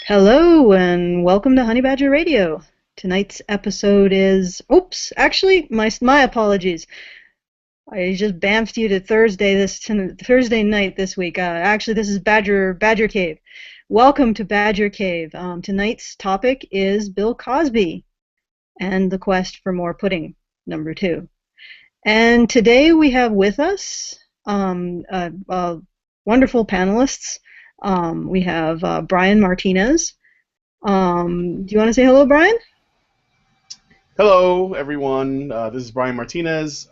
Hello and welcome to Honey Badger Radio. Tonight's episode is, oops, actually, my apologies. I just bamfed you to Thursday night this week. Actually, this is Badger Cave. Welcome to Badger Cave. Tonight's topic is Bill Cosby and the quest for more pudding, number 2. And today we have with us wonderful panelists. We have Brian Martinez. Do you want to say hello, Brian? Hello, everyone. This is Brian Martinez.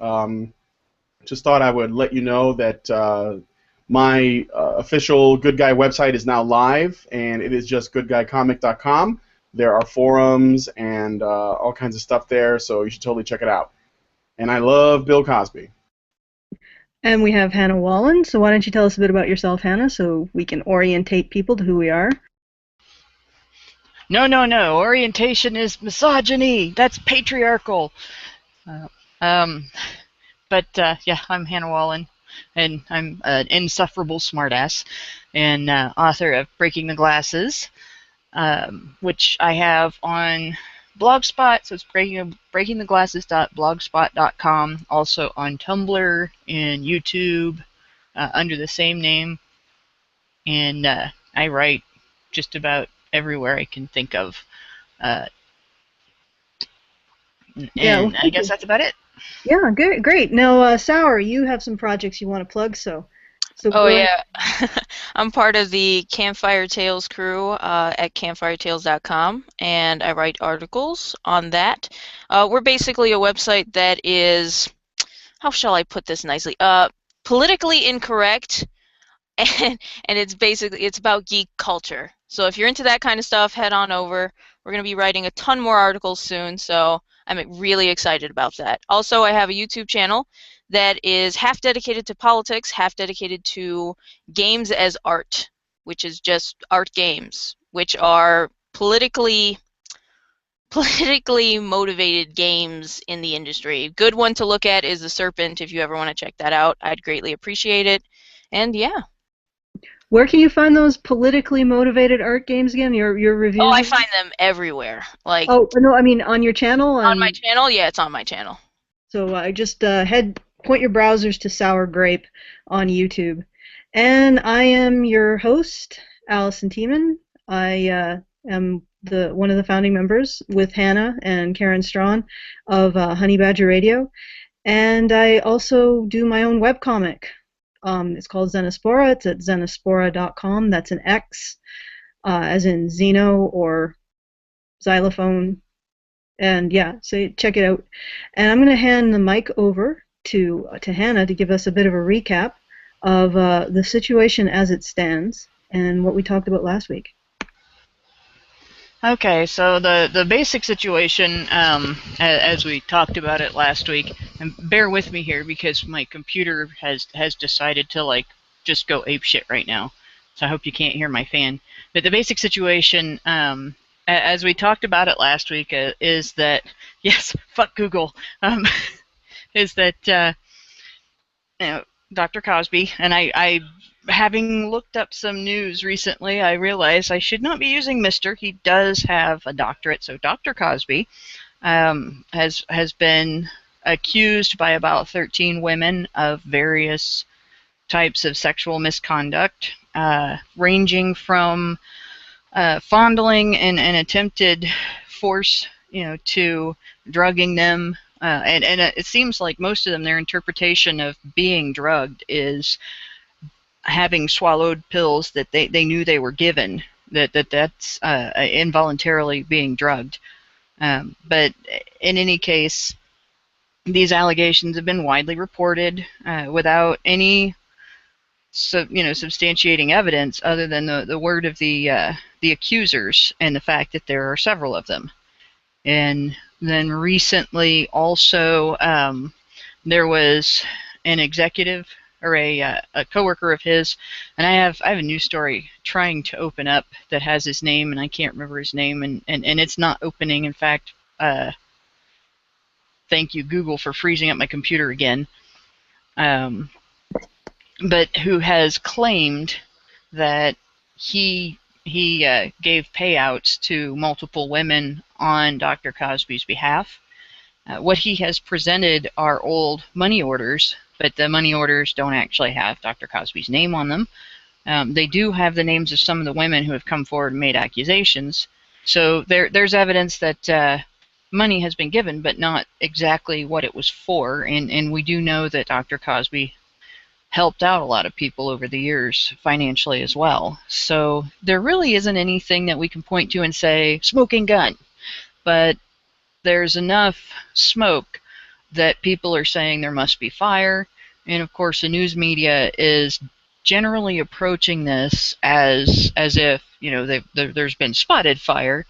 Just thought I would let you know that my official Good Guy website is now live, and it is just goodguycomic.com. There are forums and all kinds of stuff there, so you should totally check it out. And I love Bill Cosby. And we have Hannah Wallen. So why don't you tell us a bit about yourself, Hannah, so we can orientate people to who we are? No. Orientation is misogyny. That's patriarchal. Yeah, I'm Hannah Wallen, and I'm an insufferable smartass, and author of Breaking the Glasses, which I have on Blogspot. So it's breakingtheglasses.blogspot.com. Also on Tumblr and YouTube under the same name, and I write just about everywhere I can think of. I guess that's about it. Yeah, great. Now, Sour, you have some projects you want to plug, so yeah. I'm part of the Campfire Tales crew at campfiretales.com, and I write articles on that. We're basically a website that is, how shall I put this nicely, politically incorrect, and it's about geek culture. So if you're into that kind of stuff, head on over. We're going to be writing a ton more articles soon, so I'm really excited about that. Also, I have a YouTube channel that is half dedicated to politics, half dedicated to games as art, which is just art games, which are politically motivated games in the industry. Good one to look at is The Serpent. If you ever want to check that out, I'd greatly appreciate it. And yeah. Where can you find those politically motivated art games again? Your reviews? Oh, I find them everywhere. Like. Oh no, I mean on your channel. On my channel, yeah, it's on my channel. So I just point your browsers to SourGrape on YouTube. And I am your host, Alison Tieman. I am one of the founding members with Hannah and Karen Strawn of Honey Badger Radio, and I also do my own webcomic. It's called Xenospora. It's at xenospora.com. That's an X, as in Xeno or xylophone. And yeah, so check it out. And I'm going to hand the mic over to Hannah to give us a bit of a recap of the situation as it stands and what we talked about last week. Okay, so the basic situation, as we talked about it last week, and bear with me here because my computer has decided to just go apeshit right now, so I hope you can't hear my fan. But the basic situation, as we talked about it last week, is that, yes, fuck Google, is that Dr. Cosby, and I having looked up some news recently, I realized I should not be using Mr. He does have a doctorate, so Dr. Cosby has been accused by about 13 women of various types of sexual misconduct, ranging from fondling and attempted force, to drugging them. And it seems like most of them, their interpretation of being drugged is having swallowed pills that they knew they were given, that's involuntarily being drugged. But in any case, these allegations have been widely reported without any substantiating evidence other than the word of the accusers and the fact that there are several of them. And then recently also there was an executive or a coworker of his, and I have a news story trying to open up that has his name, and I can't remember his name, and it's not opening. In fact, thank you Google for freezing up my computer again. But who has claimed that he he gave payouts to multiple women on Dr. Cosby's behalf. What he has presented are old money orders, but the money orders don't actually have Dr. Cosby's name on them. They do have the names of some of the women who have come forward and made accusations. So there's evidence that money has been given, but not exactly what it was for. And we do know that Dr. Cosby helped out a lot of people over the years financially as well. So there really isn't anything that we can point to and say, smoking gun. But there's enough smoke that people are saying there must be fire. And of course, the news media is generally approaching this as if, you know, there's been spotted fire.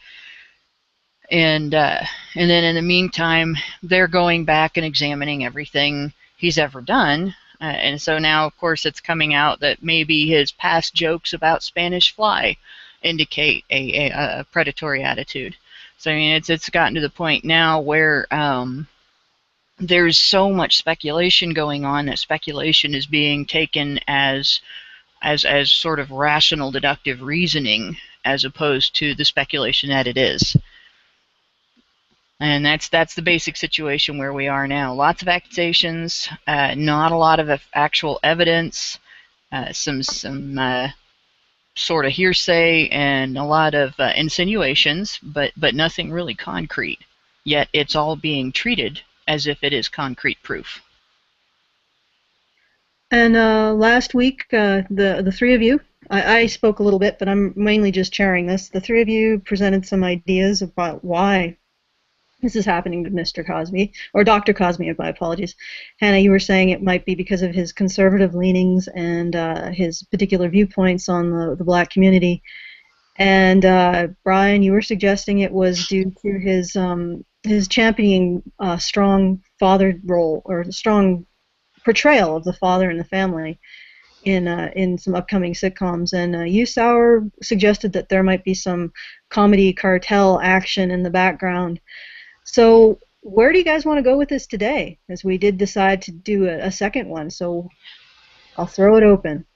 And then in the meantime, they're going back and examining everything he's ever done. And so now, of course, it's coming out that maybe his past jokes about Spanish fly indicate a predatory attitude. So I mean, it's gotten to the point now where there's so much speculation going on that speculation is being taken as sort of rational deductive reasoning as opposed to the speculation that it is. And that's the basic situation where we are now. Lots of accusations, not a lot of actual evidence, some sort of hearsay, and a lot of insinuations, but nothing really concrete. Yet it's all being treated as if it is concrete proof. And last week, the three of you, I spoke a little bit, but I'm mainly just chairing this. The three of you presented some ideas about why this is happening to Mr. Cosby, or Dr. Cosby, my apologies. Hannah, you were saying it might be because of his conservative leanings and his particular viewpoints on the black community. And Brian, you were suggesting it was due to his championing strong father role, or the strong portrayal of the father in the family in some upcoming sitcoms. And you, Sauer, suggested that there might be some comedy cartel action in the background. So where do you guys want to go with this today? As we did decide to do a second one, so I'll throw it open.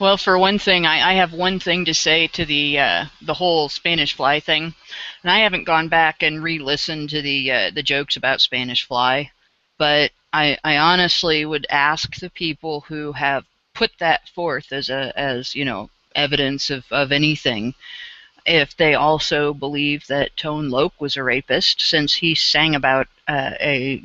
Well, for one thing, I have one thing to say to the whole Spanish fly thing, and I haven't gone back and re-listened to the jokes about Spanish fly, but I honestly would ask the people who have put that forth as you know, evidence of anything, if they also believe that Tone Loc was a rapist, since he sang about a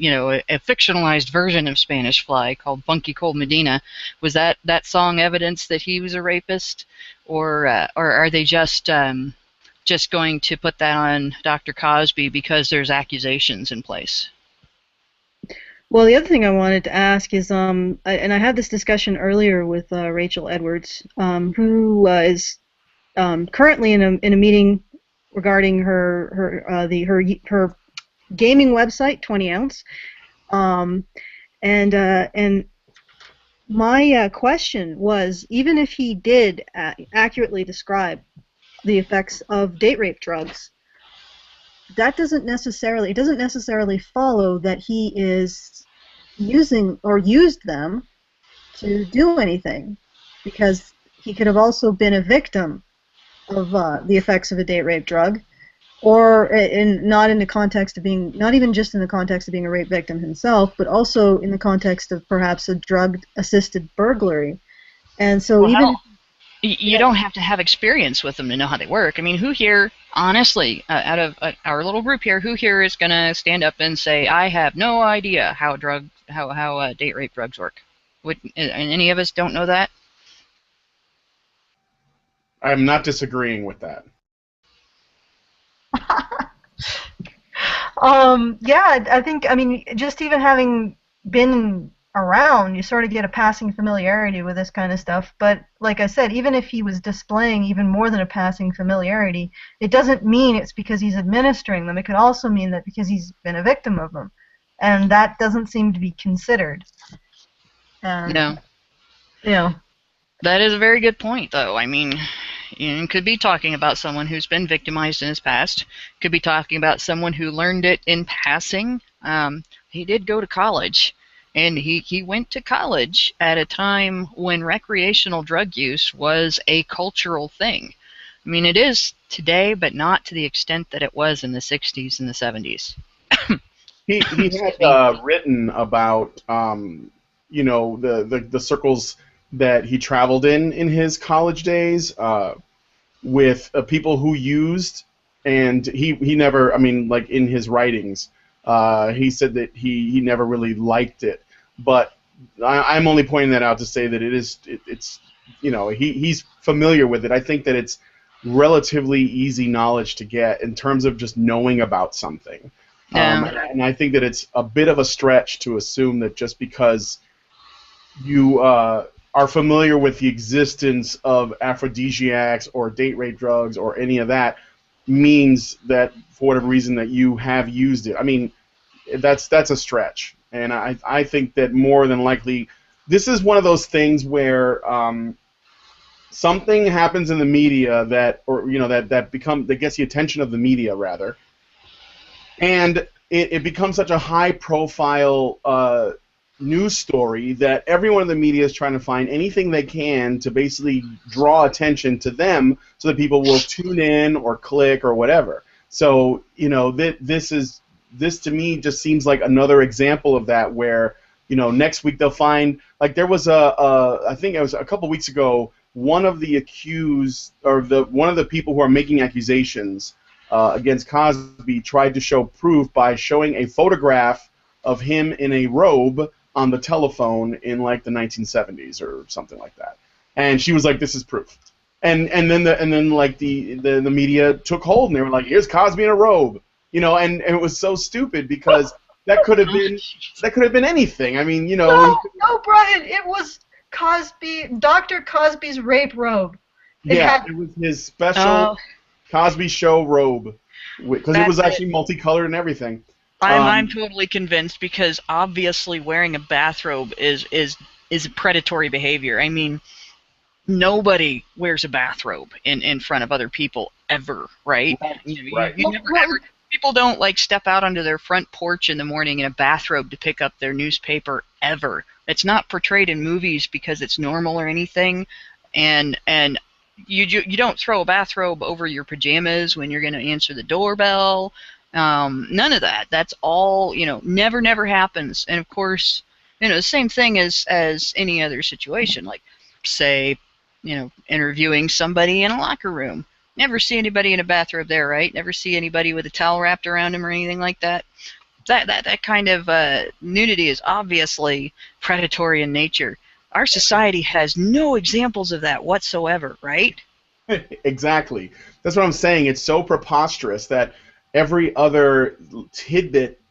fictionalized version of Spanish Fly called Bunky Cold Medina. Was that song evidence that he was a rapist, or are they just going to put that on Dr. Cosby because there's accusations in place? Well, the other thing I wanted to ask is, and I had this discussion earlier with Rachel Edwards, who is currently in a meeting regarding her gaming website, 20 Ounce, and my question was, even if he did accurately describe the effects of date rape drugs, that doesn't necessarily follow that he is using or used them to do anything, because he could have also been a victim of the effects of a date rape drug, or not in the context of being, not even just in the context of being a rape victim himself, but also in the context of perhaps a drug-assisted burglary. And so you don't have to have experience with them to know how they work. I mean, who here, honestly, out of our little group here, who here is going to stand up and say, I have no idea how date rape drugs work? Would any of us don't know that? I'm not disagreeing with that. Yeah, I think, I mean, just even having been around, you sort of get a passing familiarity with this kind of stuff. But like I said, even if he was displaying even more than a passing familiarity, it doesn't mean it's because he's administering them. It could also mean that because he's been a victim of them. And that doesn't seem to be considered. No. You know. That is a very good point, though. I mean, you could be talking about someone who's been victimized in his past. Could be talking about someone who learned it in passing. He did go to college, and he went to college at a time when recreational drug use was a cultural thing. I mean, it is today, but not to the extent that it was in the 60s and the 70s. He Excuse had me. written about the circles that he traveled in his college days with people who used, and he never, I mean, like in his writings, he said that he never really liked it, but I'm only pointing that out to say that it's he's familiar with it. I think that it's relatively easy knowledge to get in terms of just knowing about something. No. And I think that it's a bit of a stretch to assume that just because you are familiar with the existence of aphrodisiacs or date rape drugs or any of that means that for whatever reason that you have used it. I mean, that's a stretch, and I think that more than likely this is one of those things where something happens in the media that gets the attention of the media rather, and it becomes such a high-profile news story that everyone in the media is trying to find anything they can to basically draw attention to them so that people will tune in or click or whatever. So, this to me just seems like another example of that where, next week they'll find, like there was I think it was a couple weeks ago, one of the accused, or one of the people who are making accusations against Cosby tried to show proof by showing a photograph of him in a robe on the telephone in like the 1970s or something like that, and she was like, "This is proof." And then like the media took hold and they were like, "Here's Cosby in a robe," and it was so stupid because that could have been anything. I mean, No, Brian, it was Dr. Cosby's rape robe. It was his special Cosby Show robe because it was actually multicolored and everything. I'm totally convinced because obviously wearing a bathrobe is predatory behavior. I mean, nobody wears a bathrobe in front of other people ever, right? Right. You never ever. People don't like step out onto their front porch in the morning in a bathrobe to pick up their newspaper ever. It's not portrayed in movies because it's normal or anything, and you don't throw a bathrobe over your pajamas when you're going to answer the doorbell. None of that. That's all, never happens. And of course, the same thing as any other situation, like say, interviewing somebody in a locker room. Never see anybody in a bathrobe there, right? Never see anybody with a towel wrapped around him or anything like that. That kind of nudity is obviously predatory in nature. Our society has no examples of that whatsoever, right? Exactly. That's what I'm saying. It's so preposterous that every other tidbit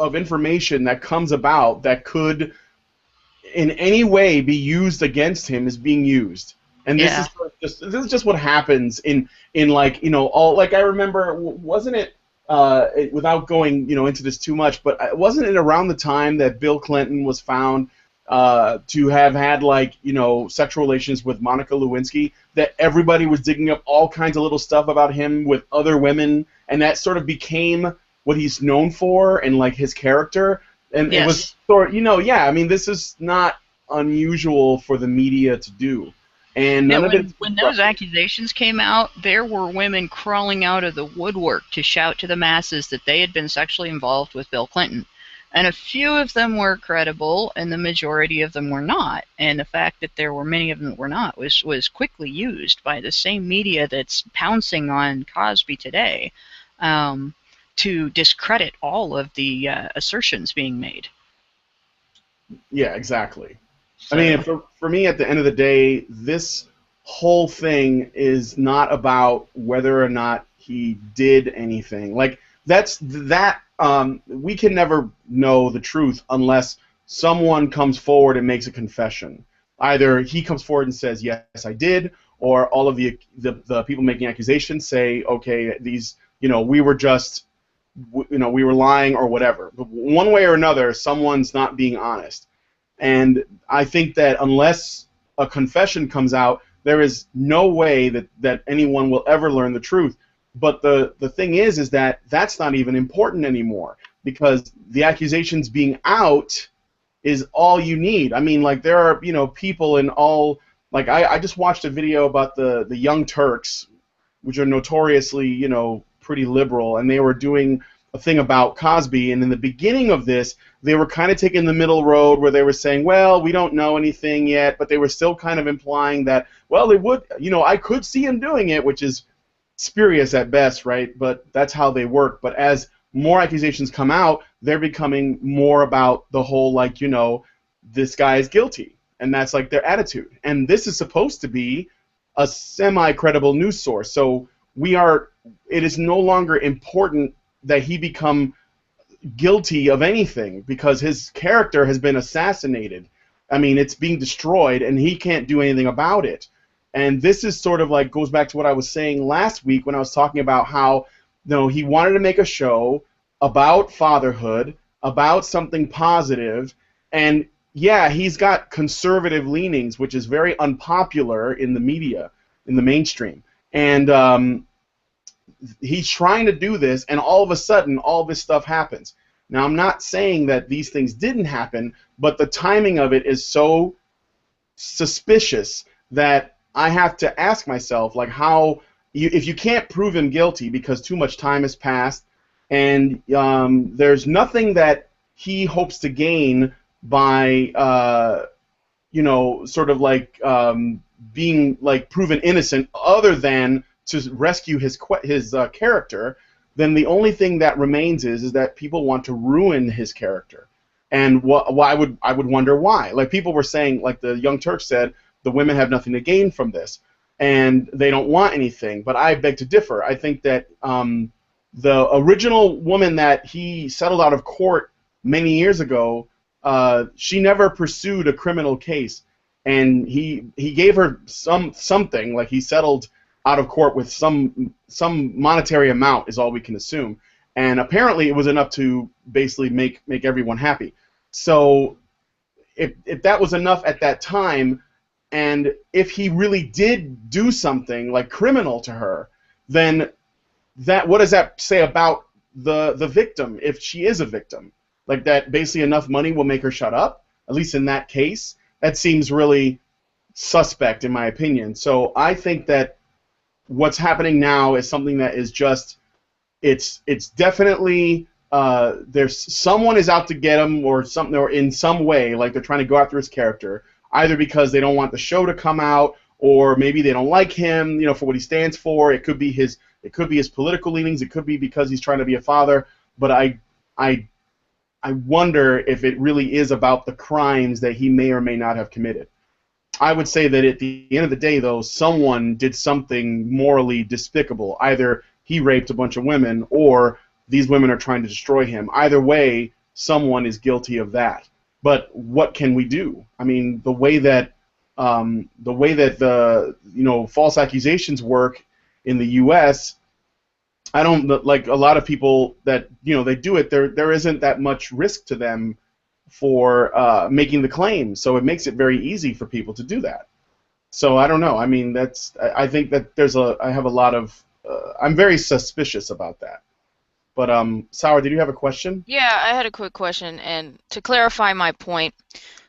of information that comes about that could in any way be used against him is being used. And this is just what happens in like, all, like I remember, wasn't it without going into this too much, but wasn't it around the time that Bill Clinton was found to have had like sexual relations with Monica Lewinsky, that everybody was digging up all kinds of little stuff about him with other women, and that sort of became what he's known for and like his character, and Yes. It was sort I mean, this is not unusual for the media to do, and none of it. When those accusations came out, there were women crawling out of the woodwork to shout to the masses that they had been sexually involved with Bill Clinton. And a few of them were credible, and the majority of them were not. And the fact that there were many of them that were not was quickly used by the same media that's pouncing on Cosby today to discredit all of the assertions being made. Yeah, exactly. So, I mean, for me, at the end of the day, this whole thing is not about whether or not he did anything. Like, we can never know the truth unless someone comes forward and makes a confession. Either he comes forward and says, yes, I did, or all of the people making accusations say, okay, these, we were just, we were lying or whatever. But one way or another, someone's not being honest. And I think that unless a confession comes out, there is no way that anyone will ever learn the truth. But the thing is that that's not even important anymore, because the accusations being out is all you need. I mean, like, there are, people in all, like, I just watched a video about the Young Turks, which are notoriously, pretty liberal, and they were doing a thing about Cosby. And in the beginning of this, they were kind of taking the middle road where they were saying, well, we don't know anything yet, but they were still kind of implying that, well, they would, I could see him doing it, which is spurious at best, right? But that's how they work. But as more accusations come out, they're becoming more about the whole, like, this guy is guilty. And that's like their attitude. And this is supposed to be a semi-credible news source. So it is no longer important that he become guilty of anything because his character has been assassinated. I mean, it's being destroyed and he can't do anything about it. And this is sort of like goes back to what I was saying last week when I was talking about how he wanted to make a show about fatherhood, about something positive, and yeah, he's got conservative leanings, which is very unpopular in the media, in the mainstream. And he's trying to do this, and all of a sudden, all this stuff happens. Now, I'm not saying that these things didn't happen, but the timing of it is so suspicious that I have to ask myself, like, if you can't prove him guilty because too much time has passed, and there's nothing that he hopes to gain by, sort of like being like proven innocent, other than to rescue his character, then the only thing that remains is that people want to ruin his character. And I would wonder why. Like people were saying, like the Young Turks said, the women have nothing to gain from this, and they don't want anything. But I beg to differ. I think that the original woman that he settled out of court many years ago, she never pursued a criminal case, and he gave her something, like he settled out of court with some monetary amount is all we can assume, and apparently it was enough to basically make everyone happy. So if that was enough at that time, and if he really did do something like criminal to her, then what does that say about the victim if she is a victim? Like that basically enough money will make her shut up? At least in that case, that seems really suspect in my opinion. So I think that what's happening now is something that is just, it's definitely there's someone is out to get him or something, or in some way, like they're trying to go after his character, either because they don't want the show to come out, or maybe they don't like him, for what he stands for. It could be his political leanings. It could be because he's trying to be a father. But I wonder if it really is about the crimes that he may or may not have committed. I would say that at the end of the day, though, someone did something morally despicable. Either he raped a bunch of women, or these women are trying to destroy him. Either way, someone is guilty of that. But what can we do? I mean, the way that the false accusations work in the U.S., I don't like a lot of people that they do it. There isn't that much risk to them for making the claim, so it makes it very easy for people to do that. So I don't know. I mean, I think that I have a lot of I'm very suspicious about that. But Sour, did you have a question? Yeah, I had a quick question, and to clarify my point,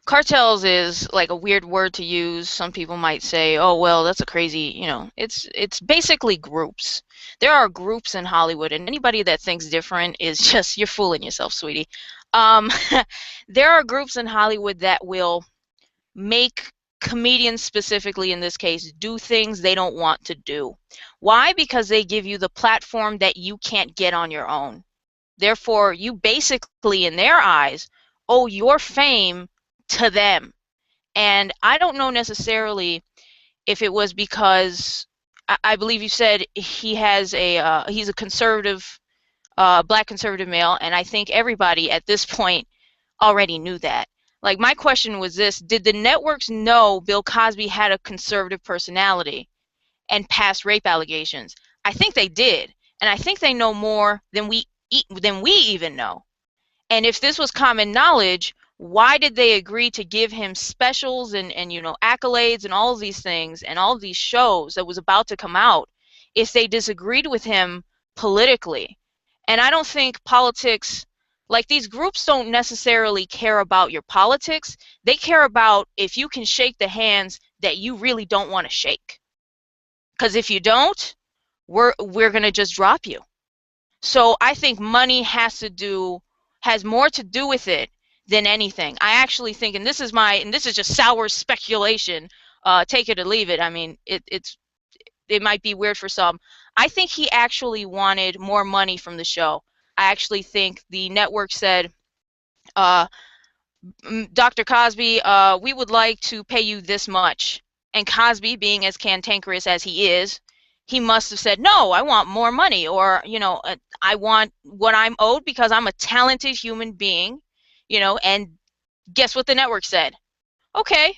cartels is like a weird word to use. Some people might say, "Oh, well, that's a crazy," it's basically groups. There are groups in Hollywood, and anybody that thinks different is just, you're fooling yourself, sweetie. There are groups in Hollywood that will make comedians, specifically in this case, do things they don't want to do. Why? Because they give you the platform that you can't get on your own. Therefore, you basically, in their eyes, owe your fame to them. And I don't know necessarily if it was because I believe you said he's a conservative, black conservative male, and I think everybody at this point already knew that. Like, my question was this: did the networks know Bill Cosby had a conservative personality and past rape allegations? I think they did, and I think they know more than we even know. And if this was common knowledge, why did they agree to give him specials and accolades and all of these things and all of these shows that was about to come out if they disagreed with him politically? And I don't think politics, like, these groups don't necessarily care about your politics. They care about if you can shake the hands that you really don't want to shake. Because if you don't, we're gonna just drop you. So I think money has more to do with it than anything. I actually think, and this is just sour speculation, take it or leave it. I mean, it might be weird for some. I think he actually wanted more money from the show. I actually think the network said, Dr. Cosby, we would like to pay you this much. And Cosby, being as cantankerous as he is, he must have said, no, I want more money, or, I want what I'm owed because I'm a talented human being, and guess what the network said? Okay,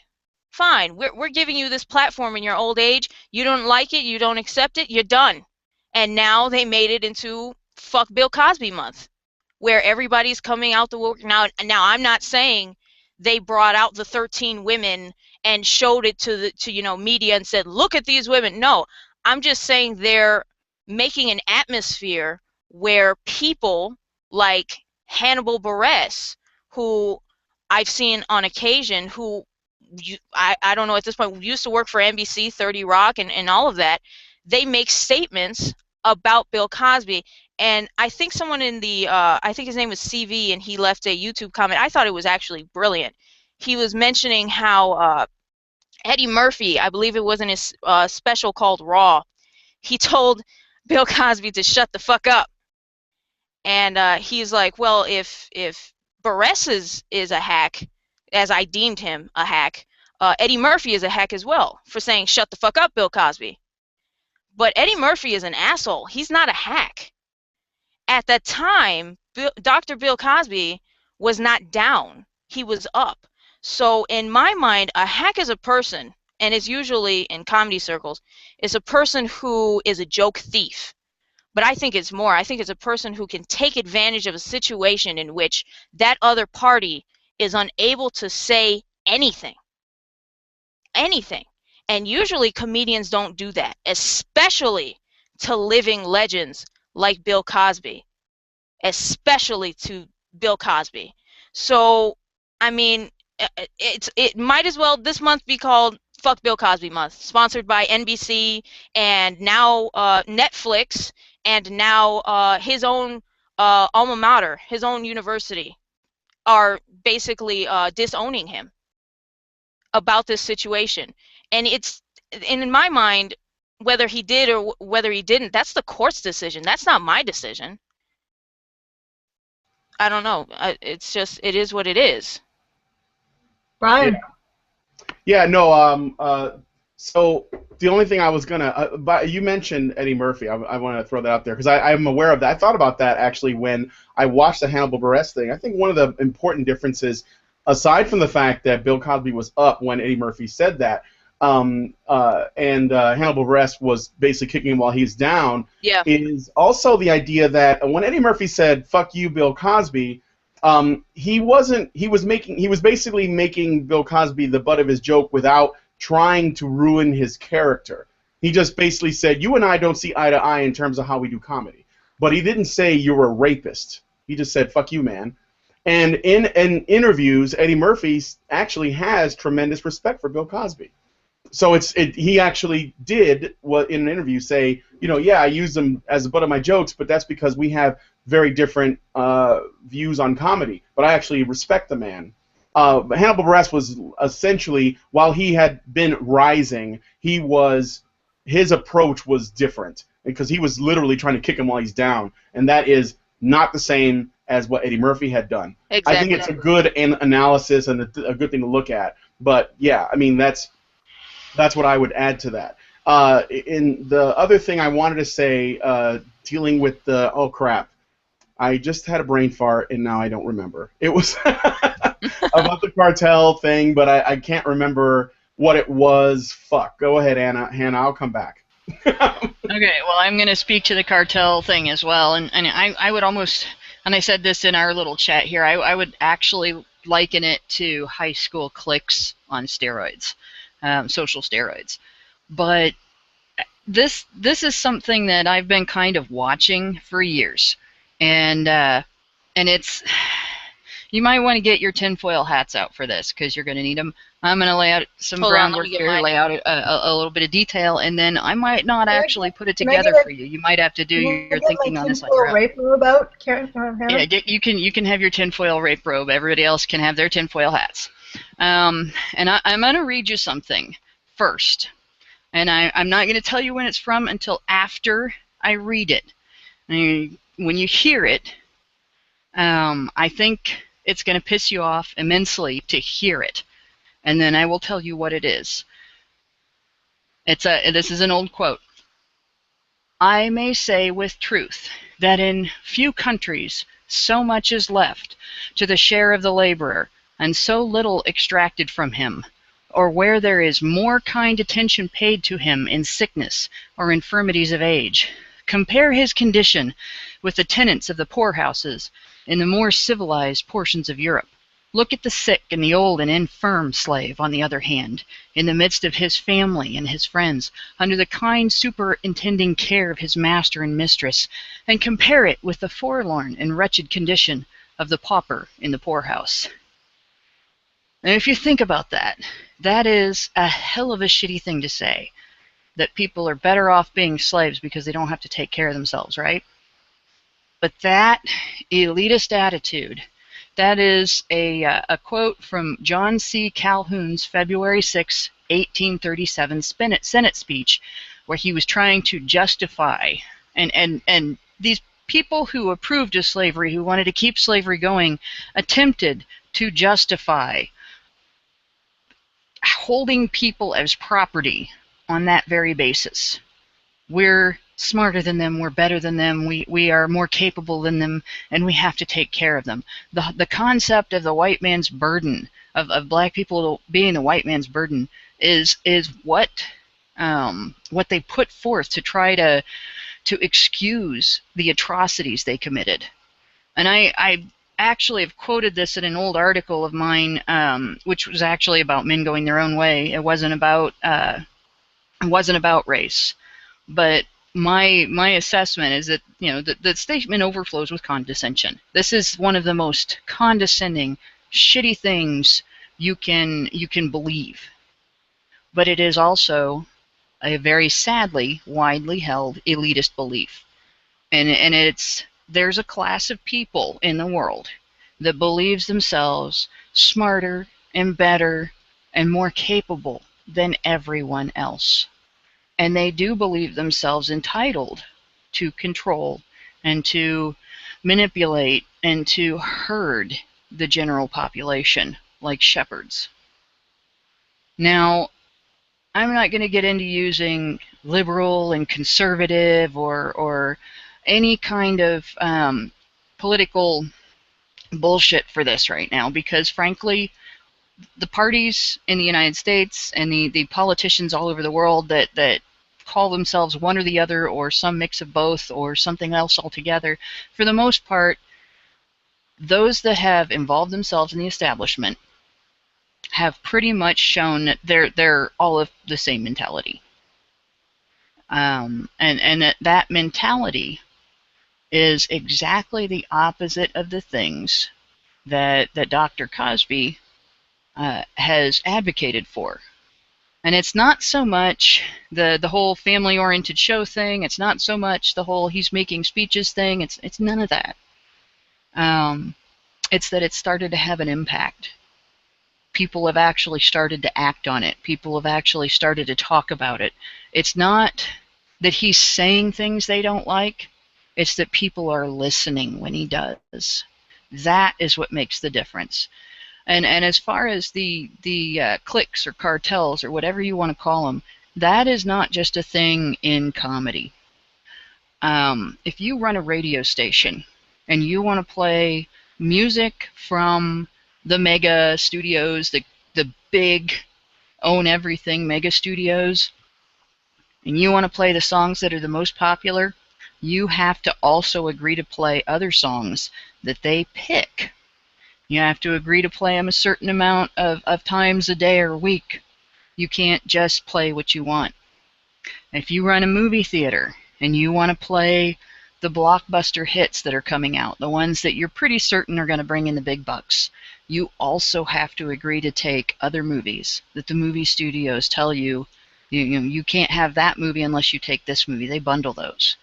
fine. We're giving you this platform in your old age. You don't like it, you don't accept it, you're done. And now they made it into Fuck Bill Cosby month, where everybody's coming out the woodwork. Now I'm not saying they brought out the 13 women and showed it to media and said, look at these women. No, I'm just saying they're making an atmosphere where people like Hannibal Buress, who I've seen on occasion, who I don't know at this point, used to work for NBC, 30 Rock, and all of that, they make statements about Bill Cosby. And I think someone in the, I think his name was CV, and he left a YouTube comment. I thought it was actually brilliant. He was mentioning how Eddie Murphy, I believe it was in his special called Raw, he told Bill Cosby to shut the fuck up. And he's like, well, if Buress is a hack, as I deemed him a hack, Eddie Murphy is a hack as well for saying, shut the fuck up, Bill Cosby. But Eddie Murphy is an asshole. He's not a hack. At that time, Dr. Bill Cosby was not down. He was up. So in my mind, a hack is a person, and it's usually in comedy circles, is a person who is a joke thief. But I think it's more. I think it's a person who can take advantage of a situation in which that other party is unable to say anything. Anything. And usually comedians don't do that, especially to living legends like Bill Cosby. Especially to Bill Cosby. So, I mean, it might as well this month be called Fuck Bill Cosby Month, sponsored by NBC and now Netflix, and now his own alma mater, his own university, are basically disowning him about this situation. And in my mind, whether he did or whether he didn't, that's the court's decision. That's not my decision. I don't know. It's just, it is what it is. Brian. Yeah, no. So the only thing I was gonna, but you mentioned Eddie Murphy. I want to throw that out there because I'm aware of that. I thought about that actually when I watched the Hannibal Buress thing. I think one of the important differences, aside from the fact that Bill Cosby was up when Eddie Murphy said that, and Hannibal Buress was basically kicking him while he's down, yeah, is also the idea that when Eddie Murphy said "fuck you, Bill Cosby," he was basically making Bill Cosby the butt of his joke without trying to ruin his character. He just basically said, "You and I don't see eye to eye in terms of how we do comedy," but he didn't say you're a rapist. He just said "fuck you, man." And in interviews, Eddie Murphy actually has tremendous respect for Bill Cosby. So he actually did what in an interview say, yeah, I use them as the butt of my jokes, but that's because we have very different views on comedy. But I actually respect the man. Hannibal Buress was essentially, while he had been rising, his approach was different because he was literally trying to kick him while he's down, and that is not the same as what Eddie Murphy had done. Exactly. I think it's a good analysis and a good thing to look at. But yeah, I mean that's what I would add to that. In the other thing I wanted to say, dealing with the oh crap, I just had a brain fart and now I don't remember. It was about the cartel thing, but I can't remember what it was. Fuck. Go ahead, Anna. Hannah, I'll come back. Okay, well, I'm going to speak to the cartel thing as well, and I would almost, and I said this in our little chat here, I would actually liken it to high school cliques on steroids, social steroids. But this is something that I've been kind of watching for years, and it's You might want to get your tinfoil hats out for this because you're going to need them. I'm going to lay out some Hold on, let groundwork me get here, mine. lay out a little bit of detail, and then I might not actually put it Can I together get for you. You might have to do Can I your get thinking my on this on your tinfoil own. rape robe out, Hannah? Yeah, you can have your tinfoil rape robe. Everybody else can have their tinfoil hats. And I'm going to read you something first. And I'm not going to tell you when it's from until after I read it. And when you hear it, I think it's going to piss you off immensely to hear it. And then I will tell you what it is. This is an old quote. I may say with truth that in few countries so much is left to the share of the laborer, and so little extracted from him, or where there is more kind attention paid to him in sickness or infirmities of age. Compare his condition with the tenants of the poorhouses in the more civilized portions of Europe. Look at the sick and the old and infirm slave, on the other hand, in the midst of his family and his friends, under the kind superintending care of his master and mistress, and compare it with the forlorn and wretched condition of the pauper in the poorhouse. And if you think about that, that is a hell of a shitty thing to say, that people are better off being slaves because they don't have to take care of themselves, right? But that elitist attitude, that is a quote from John C. Calhoun's February 6, 1837 Senate speech, where he was trying to justify, and these people who approved of slavery, who wanted to keep slavery going, attempted to justify holding people as property on that very basis. We're smarter than them, we're better than them, we are more capable than them, and we have to take care of them. The concept of the white man's burden, of black people being the white man's burden, is what they put forth to try to excuse the atrocities they committed. And I actually have quoted this in an old article of mine, which was actually about men going their own way. It wasn't about race. But my assessment is that, you know, the statement overflows with condescension. This is one of the most condescending, shitty things you can believe. But it is also a very sadly widely held elitist belief. And there's a class of people in the world that believes themselves smarter and better and more capable than everyone else. And they do believe themselves entitled to control and to manipulate and to herd the general population like shepherds. Now, I'm not going to get into using liberal and conservative or any kind of political bullshit for this right now, because frankly, the parties in the United States and the politicians all over the world that call themselves one or the other or some mix of both or something else altogether, for the most part, those that have involved themselves in the establishment have pretty much shown that they're all of the same mentality. And that mentality is exactly the opposite of the things that Dr. Cosby has advocated for. And it's not so much the whole family-oriented show thing. It's not so much the whole he's making speeches thing. It's none of that. It's that it's started to have an impact. People have actually started to act on it. People have actually started to talk about it. It's not that he's saying things they don't like. It's that people are listening when he does. That is what makes the difference. And as far as the cliques or cartels or whatever you want to call them, that is not just a thing in comedy. If you run a radio station and you want to play music from the mega studios, the big own everything mega studios, and you want to play the songs that are the most popular, you have to also agree to play other songs that they pick. You have to agree to play them a certain amount of times a day or a week. You can't just play what you want. If you run a movie theater and you want to play the blockbuster hits that are coming out, the ones that you're pretty certain are going to bring in the big bucks. You also have to agree to take other movies that the movie studios tell you, you can't have that movie unless you take this movie. They bundle those.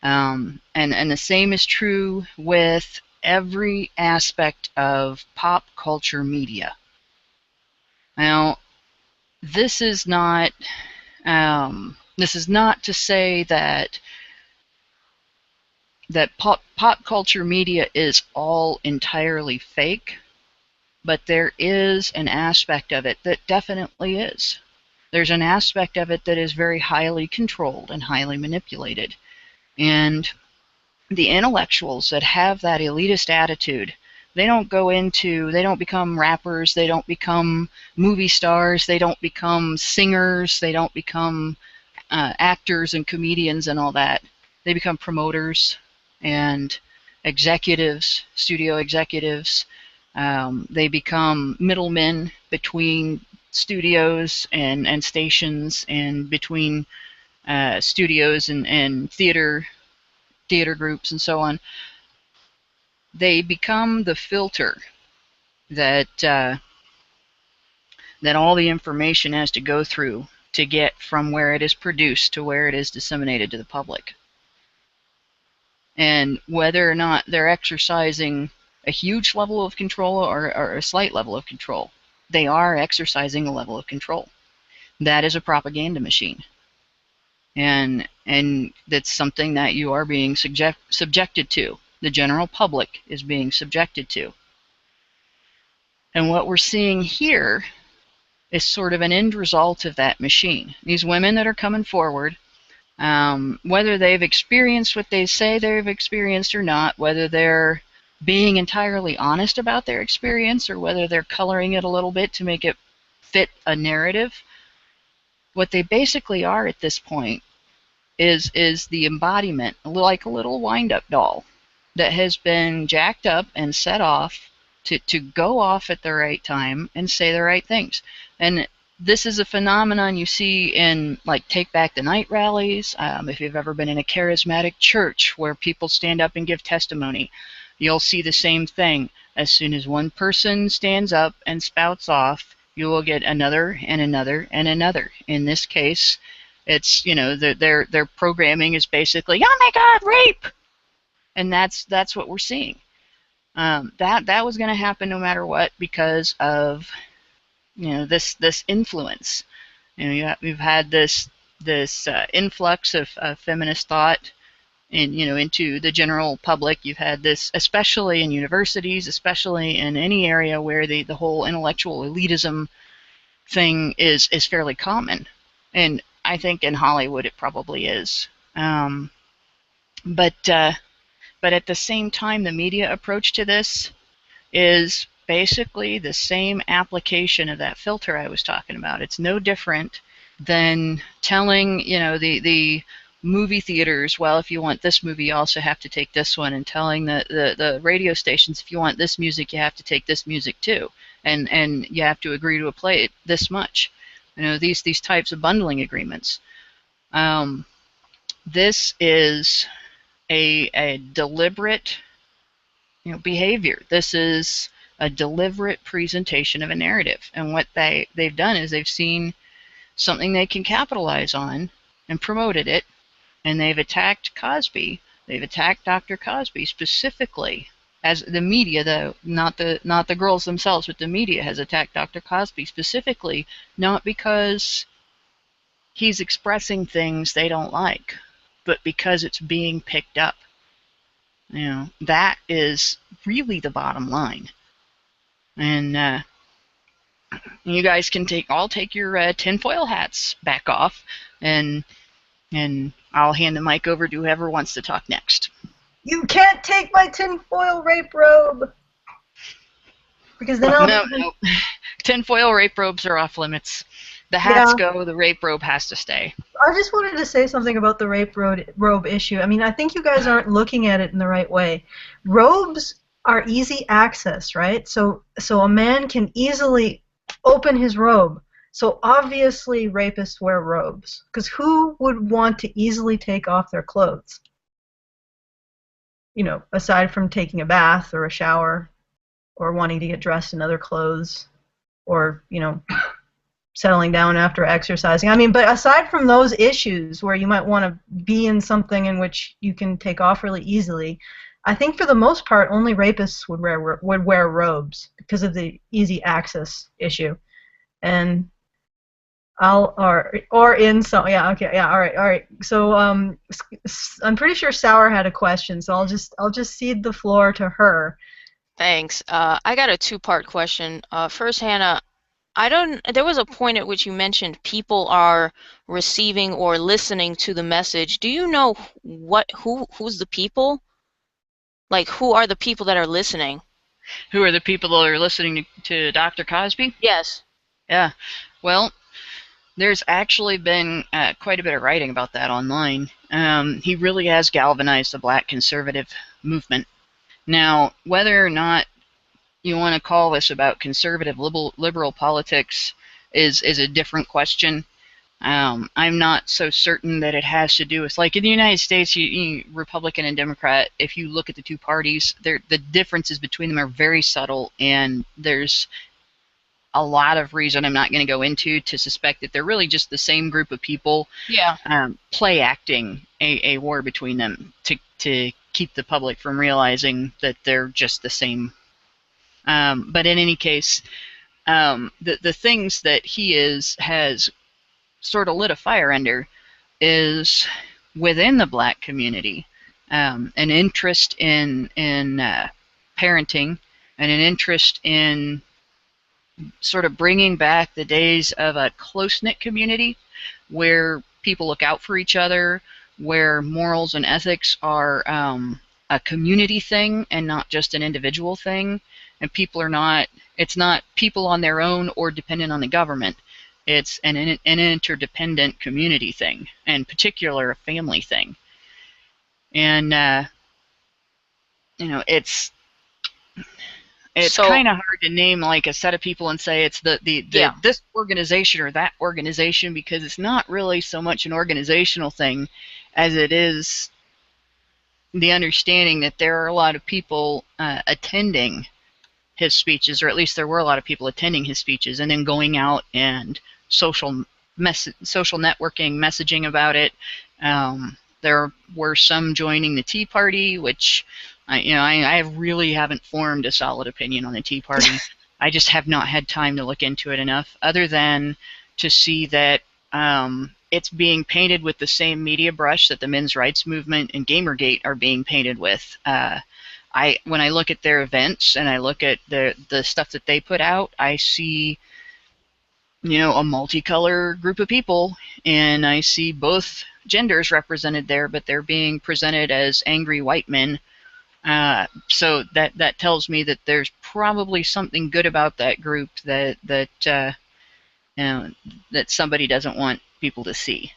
And the same is true with every aspect of pop culture media. Now, this is not to say that pop culture media is all entirely fake, but there is an aspect of it that definitely is. There's an aspect of it that is very highly controlled and highly manipulated. And the intellectuals that have that elitist attitude, they don't become rappers, they don't become movie stars, they don't become singers, they don't become actors and comedians and all that. They become promoters and executives, studio executives. They become middlemen between studios and stations, and between studios and theater groups and so on. They become the filter that that all the information has to go through to get from where it is produced to where it is disseminated to the public. And whether or not they're exercising a huge level of control or a slight level of control, they are exercising a level of control. That is a propaganda machine. And that's something that you are being subjected to. The general public is being subjected to. And what we're seeing here is sort of an end result of that machine. These women that are coming forward, whether they've experienced what they say they've experienced or not, whether they're being entirely honest about their experience or whether they're coloring it a little bit to make it fit a narrative, what they basically are at this point is the embodiment, like a little wind-up doll that has been jacked up and set off to go off at the right time and say the right things. And this is a phenomenon you see in, like, Take Back the Night rallies. If you've ever been in a charismatic church where people stand up and give testimony, you'll see the same thing. As soon as one person stands up and spouts off, you will get another and another and another. In this case, it's, their programming is basically, oh my God, rape! And that's what we're seeing. That was going to happen no matter what, because of this influence. We've had this influx of feminist thought into the general public. You've had this, especially in universities, especially in any area where the whole intellectual elitism thing is fairly common. And I think in Hollywood it probably is. But at the same time, the media approach to this is basically the same application of that filter I was talking about. It's no different than telling, the movie theaters, well, if you want this movie, you also have to take this one, and telling the radio stations, if you want this music, you have to take this music too, and you have to agree to play it this much. These types of bundling agreements. This is a deliberate behavior. This is a deliberate presentation of a narrative. And what they've done is they've seen something they can capitalize on and promoted it, and they've attacked Cosby. They've attacked Dr. Cosby specifically, as the media, though, not the girls themselves, but the media has attacked Dr. Cosby specifically, not because he's expressing things they don't like, but because it's being picked up. That is really the bottom line. And you guys can all take your tinfoil hats back off, and I'll hand the mic over to whoever wants to talk next. You can't take my tinfoil rape robe! Because then No. Tinfoil rape robes are off limits. The hats go, the rape robe has to stay. I just wanted to say something about the rape robe issue. I mean, I think you guys aren't looking at it in the right way. Robes are easy access, right? So a man can easily open his robe. So obviously rapists wear robes, because who would want to easily take off their clothes? aside from taking a bath or a shower or wanting to get dressed in other clothes or, settling down after exercising. I mean, but aside from those issues where you might want to be in something in which you can take off really easily, I think for the most part only rapists would wear robes because of the easy access issue. And or in some, yeah, okay, yeah, all right. So I'm pretty sure Sour had a question, so I'll just cede the floor to her. Thanks. I got a two-part question. First, Hannah, there was a point at which you mentioned people are receiving or listening to the message. Do you know who's the people? Like, who are the people that are listening? Who are the people that are listening to Dr. Cosby? Yes. Yeah. Well, there's actually been quite a bit of writing about that online. He really has galvanized the black conservative movement. Now, whether or not you want to call this about conservative liberal politics is a different question. I'm not so certain that it has to do with, like in the United States, Republican and Democrat, if you look at the two parties, the differences between them are very subtle, and there's a lot of reason I'm not going to go into to suspect that they're really just the same group of people play acting a war between them to keep the public from realizing that they're just the same. But in any case, the things that he has sort of lit a fire under is within the black community, an interest in parenting and an interest in sort of bringing back the days of a close-knit community where people look out for each other, where morals and ethics are a community thing and not just an individual thing. And it's not people on their own or dependent on the government. It's an interdependent community thing, and particular a family thing. And, it's kind of hard to name like a set of people and say it's this organization or that organization, because it's not really so much an organizational thing as it is the understanding that there are a lot of people attending his speeches, or at least there were a lot of people attending his speeches and then going out and social networking, messaging about it. There were some joining the Tea Party, which I really haven't formed a solid opinion on the Tea Party. I just have not had time to look into it enough, other than to see that it's being painted with the same media brush that the men's rights movement and Gamergate are being painted with. When I look at their events and I look at the stuff that they put out, I see a multicolor group of people, and I see both genders represented there, but they're being presented as angry white men. So that tells me that there's probably something good about that group that somebody doesn't want people to see.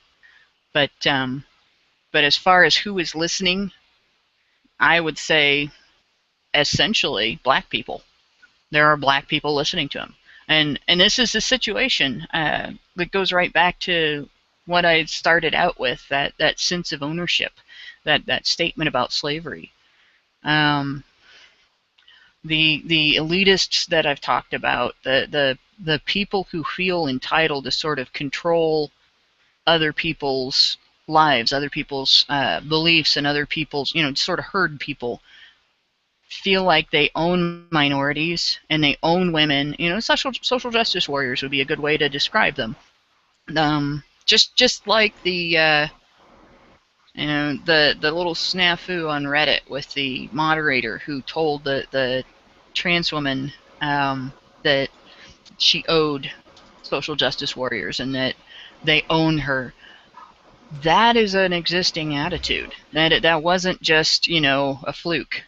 But as far as who is listening, I would say essentially black people. There are black people listening to him. And this is a situation that goes right back to what I started out with, that sense of ownership, that statement about slavery. The elitists that I've talked about, the people who feel entitled to sort of control other people's lives, other people's beliefs, and other people's, sort of herd people, feel like they own minorities and they own women. Social justice warriors would be a good way to describe them. Just like the little snafu on Reddit with the moderator who told the trans woman that she owed social justice warriors and that they own her. That is an existing attitude. That wasn't just a fluke.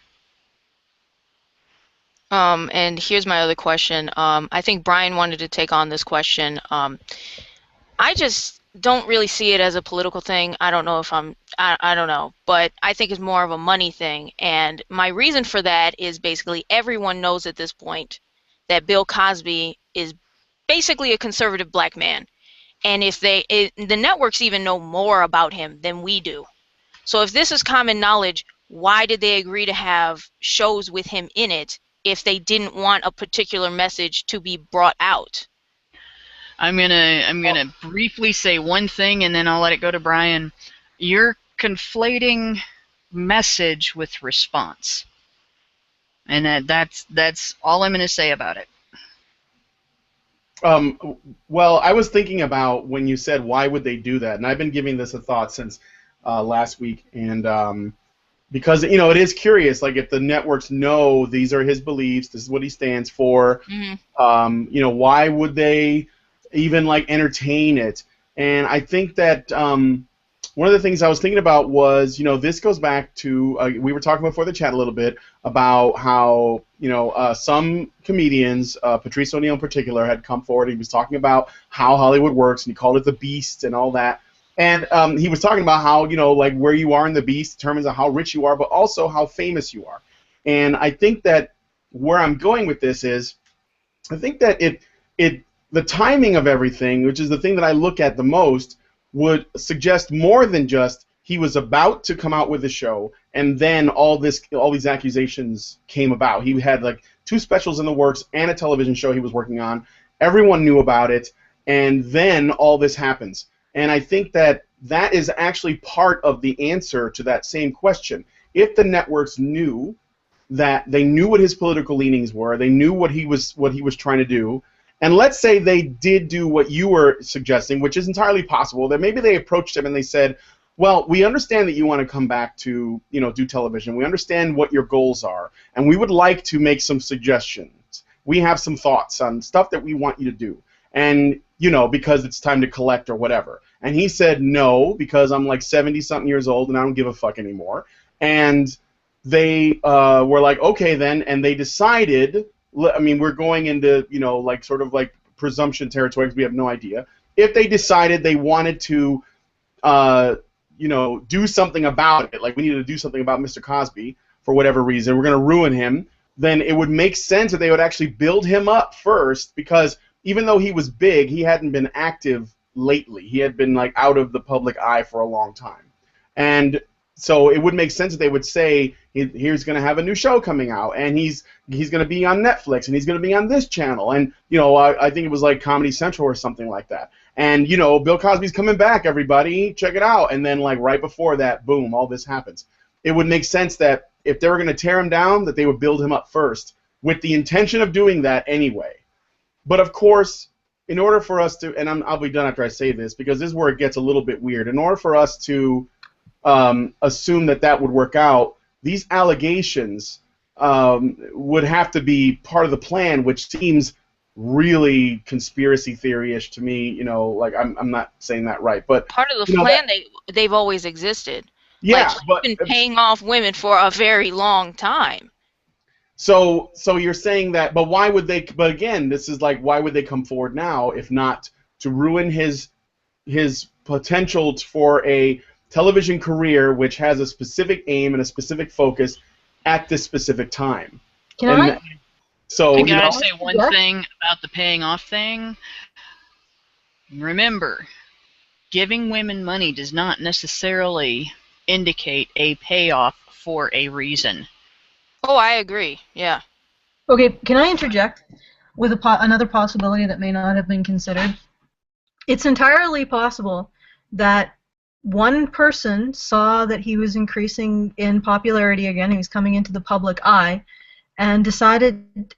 And here's my other question. I think Brian wanted to take on this question. I just don't really see it as a political thing. I don't know if I don't know, but I think it's more of a money thing. And my reason for that is basically everyone knows at this point that Bill Cosby is basically a conservative black man. And the networks even know more about him than we do. So if this is common knowledge, why did they agree to have shows with him in it if they didn't want a particular message to be brought out? I'm gonna briefly say one thing, and then I'll let it go to Brian. You're conflating message with response, and that's all I'm gonna say about it. Well, I was thinking about when you said why would they do that, and I've been giving this a thought since last week, and because it is curious. Like if the networks know these are his beliefs, this is what he stands for. Mm-hmm. Why would they even like entertain it? And I think that one of the things I was thinking about was, this goes back to we were talking before the chat a little bit about how some comedians, Patrice O'Neal in particular, had come forward. He was talking about how Hollywood works, and he called it the beast and all that. And he was talking about how like where you are in the beast determines how rich you are, but also how famous you are. And I think that where I'm going with this is, I think that the timing of everything, which is the thing that I look at the most, would suggest more than just he was about to come out with a show and then all these accusations came about. He had like 2 specials in the works and a television show he was working on. Everyone knew about it, and then all this happens. And I think that is actually part of the answer to that same question. If the networks knew that they knew what his political leanings were, they knew what he was trying to do, and let's say they did do what you were suggesting, which is entirely possible, that maybe they approached him and they said, well, we understand that you want to come back to, do television. We understand what your goals are, and we would like to make some suggestions. We have some thoughts on stuff that we want you to do, and, because it's time to collect or whatever. And he said no, because I'm like 70-something years old and I don't give a fuck anymore. And they were like, okay then, and they decided, I mean, we're going into, like sort of like presumption territory because we have no idea. If they decided they wanted to, do something about it, like we needed to do something about Mr. Cosby for whatever reason, we're going to ruin him, then it would make sense that they would actually build him up first, because even though he was big, he hadn't been active lately. He had been like out of the public eye for a long time. And so it would make sense that they would say he's going to have a new show coming out, and he's going to be on Netflix, and he's going to be on this channel, and I think it was like Comedy Central or something like that. And Bill Cosby's coming back, everybody, check it out. And then like right before that, boom, all this happens. It would make sense that if they were going to tear him down, that they would build him up first, with the intention of doing that anyway. But of course, in order for us to, and I'll be done after I say this, because this is where it gets a little bit weird. In order for us to assume that would work out, these allegations would have to be part of the plan, which seems really conspiracy theory-ish to me. Like I'm not saying that right, but part of the plan, they've always existed. Yeah, like, but he's been paying off women for a very long time. So you're saying that, but why would they? But again, this is like, why would they come forward now if not to ruin his potential for a television career, which has a specific aim and a specific focus at this specific time? I gotta say one thing about the paying off thing. Remember, giving women money does not necessarily indicate a payoff for a reason. Oh, I agree. Yeah. Okay, can I interject with another possibility that may not have been considered? It's entirely possible that one person saw that he was increasing in popularity again, he was coming into the public eye, and decided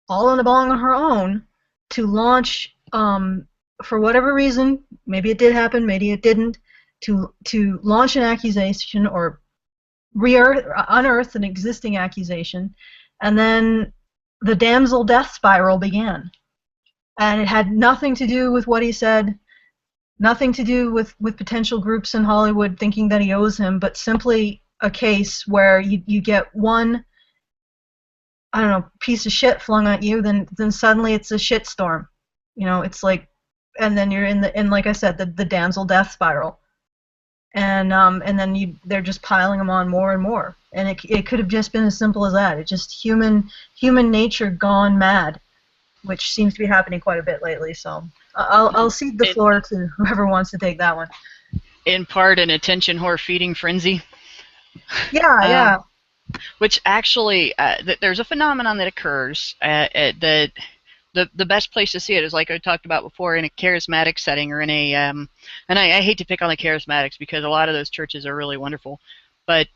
all along on her own to launch, for whatever reason, maybe it did happen, maybe it didn't, to launch an accusation or unearth an existing accusation, and then the damsel death spiral began. And it had nothing to do with what he said, nothing to do with potential groups in Hollywood thinking that he owes him, but simply a case where you get one, I don't know, piece of shit flung at you, then suddenly it's a shitstorm. It's like, and then you're in like I said, the damsel death spiral. And then they're just piling them on more and more. And it could have just been as simple as that. It's just human nature gone mad, which seems to be happening quite a bit lately. So I'll cede the floor to whoever wants to take that one. In part, an attention whore feeding frenzy. Yeah, yeah. Which actually, there's a phenomenon that occurs that the best place to see it is, like I talked about before, in a charismatic setting, or in a and I hate to pick on the charismatics because a lot of those churches are really wonderful, but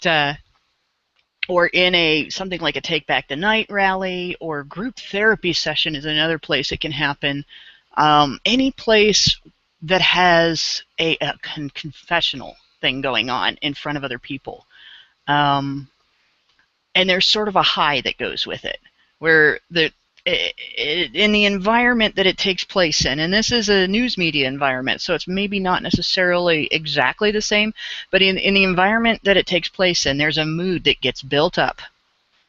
or in a something like a Take Back the Night rally, or group therapy session is another place it can happen. Any place that has a confessional thing going on in front of other people. And there's sort of a high that goes with it, where in the environment that it takes place in, and this is a news media environment, so it's maybe not necessarily exactly the same, but in the environment that it takes place in, there's a mood that gets built up,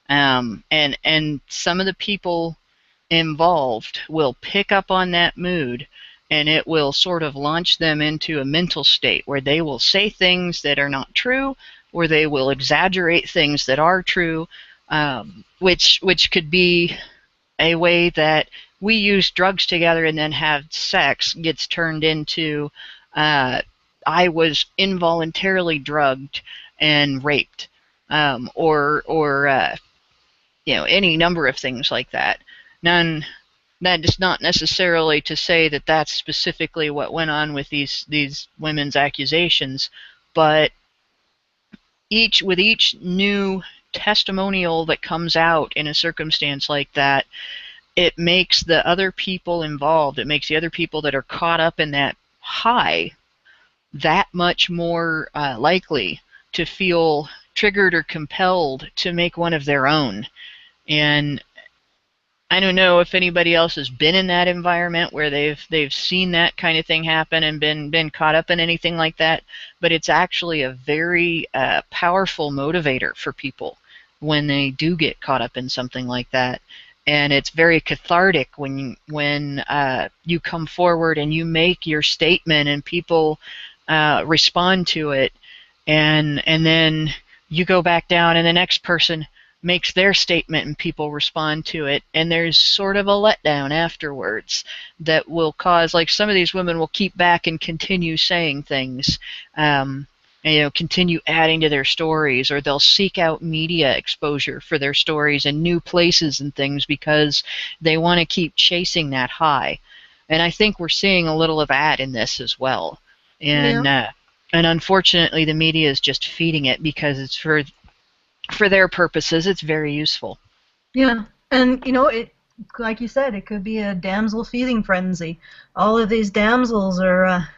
and some of the people involved will pick up on that mood, and it will sort of launch them into a mental state where they will say things that are not true, or they will exaggerate things that are true, which could be a way that we use drugs together and then have sex gets turned into I was involuntarily drugged and raped, or any number of things like that. That is not necessarily to say that that's specifically what went on with these women's accusations, but with each new testimonial that comes out in a circumstance like that, it makes the other people involved, it makes the other people that are caught up in that high that much more likely to feel triggered or compelled to make one of their own. And I don't know if anybody else has been in that environment where they've seen that kind of thing happen and been caught up in anything like that, but it's actually a very powerful motivator for people when they do get caught up in something like that. And it's very cathartic when you come forward and you make your statement and people respond to it, and then you go back down and the next person makes their statement and people respond to it, and there's sort of a letdown afterwards that will cause, like, some of these women will keep back and continue saying things, and, continue adding to their stories, or they'll seek out media exposure for their stories in new places and things because they want to keep chasing that high. And I think we're seeing a little of that in this as well. And and unfortunately the media is just feeding it because it's for their purposes, it's very useful. Yeah, and it, like you said, it could be a damsel feeding frenzy. All of these damsels are,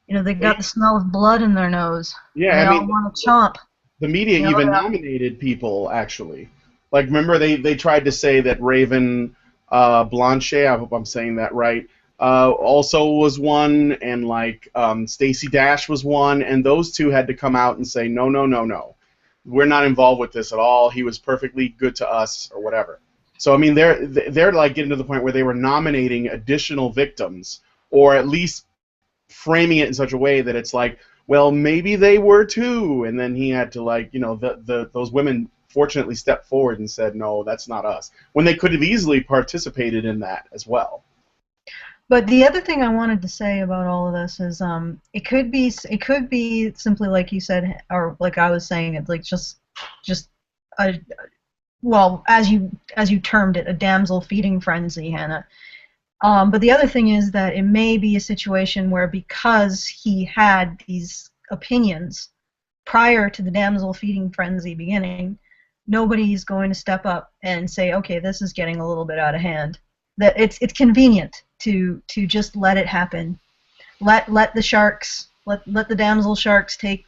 they got the smell of blood in their nose. Yeah, and they all want to chomp. The media even nominated people, actually. Like, remember they tried to say that Raven Blanchet, I hope I'm saying that right, also was one, and like Stacey Dash was one, and those two had to come out and say, no, no, no, no. We're not involved with this at all. He was perfectly good to us, or whatever. So I mean, they're like getting to the point where they were nominating additional victims, or at least framing it in such a way that it's like, well, maybe they were too. And then he had to, like, those women fortunately stepped forward and said, no, that's not us, when they could have easily participated in that as well. But the other thing I wanted to say about all of this is, it could be simply like you said, or like I was saying, it's like just a, well, as you termed it, a damsel feeding frenzy, Hannah. But the other thing is that it may be a situation where, because he had these opinions prior to the damsel feeding frenzy beginning, nobody's going to step up and say, okay, this is getting a little bit out of hand. That it's convenient to just let it happen. Let the sharks, let the damsel sharks take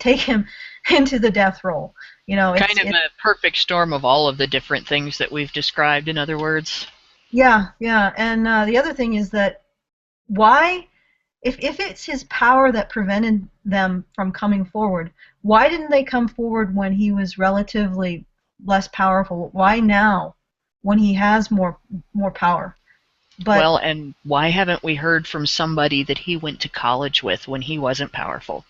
him into the death roll. Kind of a perfect storm of all of the different things that we've described, in other words. Yeah, and the other thing is that why, if it's his power that prevented them from coming forward, why didn't they come forward when he was relatively less powerful? Why now, when he has more power? Well, and why haven't we heard from somebody that he went to college with when he wasn't powerful?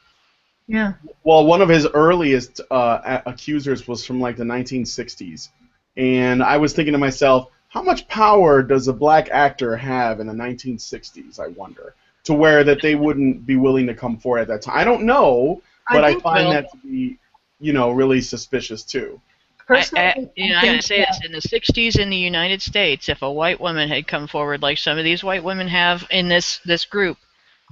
Yeah. Well, one of his earliest accusers was from like the 1960s, and I was thinking to myself, how much power does a black actor have in the 1960s, I wonder, to where that they wouldn't be willing to come forward at that time? I don't know, but I find that to be really suspicious too. Personally, I gotta say this: in the '60s in the United States, if a white woman had come forward, like some of these white women have in this group,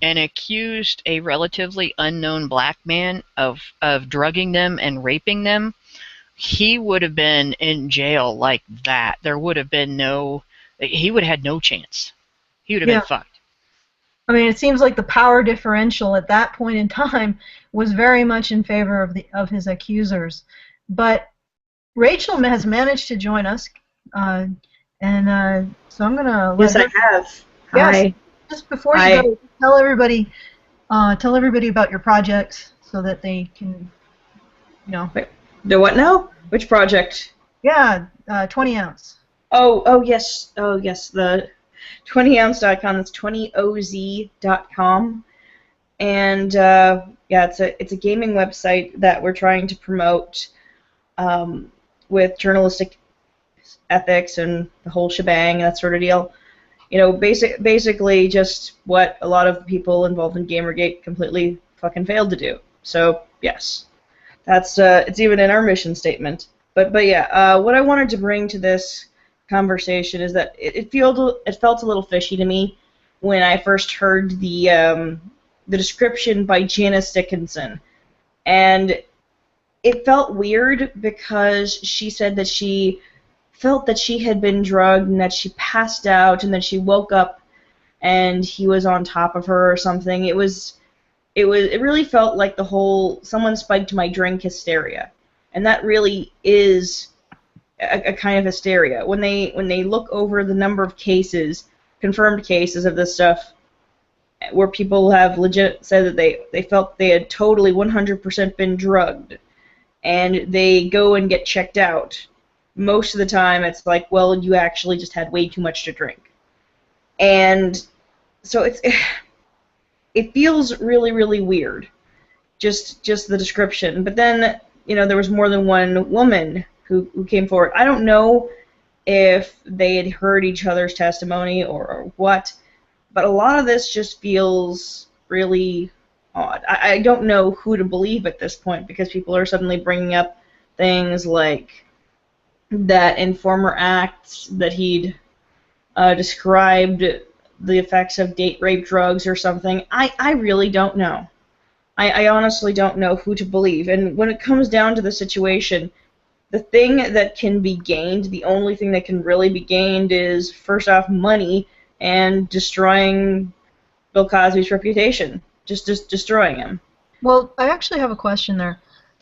and accused a relatively unknown black man of drugging them and raping them, he would have been in jail like that. There would have been he would have had no chance. He would have been fucked. I mean, it seems like the power differential at that point in time was very much in favor of his accusers. But Rachel has managed to join us, and so I'm gonna let Yes, her. I have. Yes. Hi. Just before you go, tell everybody about your projects so that they can, Wait, the what now? Which project? Yeah, 20 ounce. Oh yes, the 20ounce.com. That's 20oz.com, and it's a gaming website that we're trying to promote with journalistic ethics and the whole shebang, that sort of deal. Basically just what a lot of the people involved in Gamergate completely fucking failed to do. So yes, that's it's even in our mission statement. But yeah, what I wanted to bring to this conversation is that it felt a little fishy to me when I first heard the description by Janice Dickinson, and it felt weird because she said that she felt that she had been drugged and that she passed out and then she woke up and he was on top of her or something. It really felt like the whole someone spiked my drink hysteria, and that really is a kind of hysteria. When they look over the number of cases, confirmed cases of this stuff, where people have legit said that they felt they had totally 100% been drugged, and they go and get checked out, most of the time it's like, well, you actually just had way too much to drink. And so it feels really, really weird, just the description. But then, there was more than one woman who came forward. I don't know if they had heard each other's testimony or what, but a lot of this just feels really odd. I don't know who to believe at this point, because people are suddenly bringing up things like that in former acts that he'd described the effects of date rape drugs or something. I really don't know. I honestly don't know who to believe. And when it comes down to the situation, the thing that can be gained, the only thing that can really be gained is, first off, money and destroying Bill Cosby's reputation. Just destroying him. Well, I actually have a question there.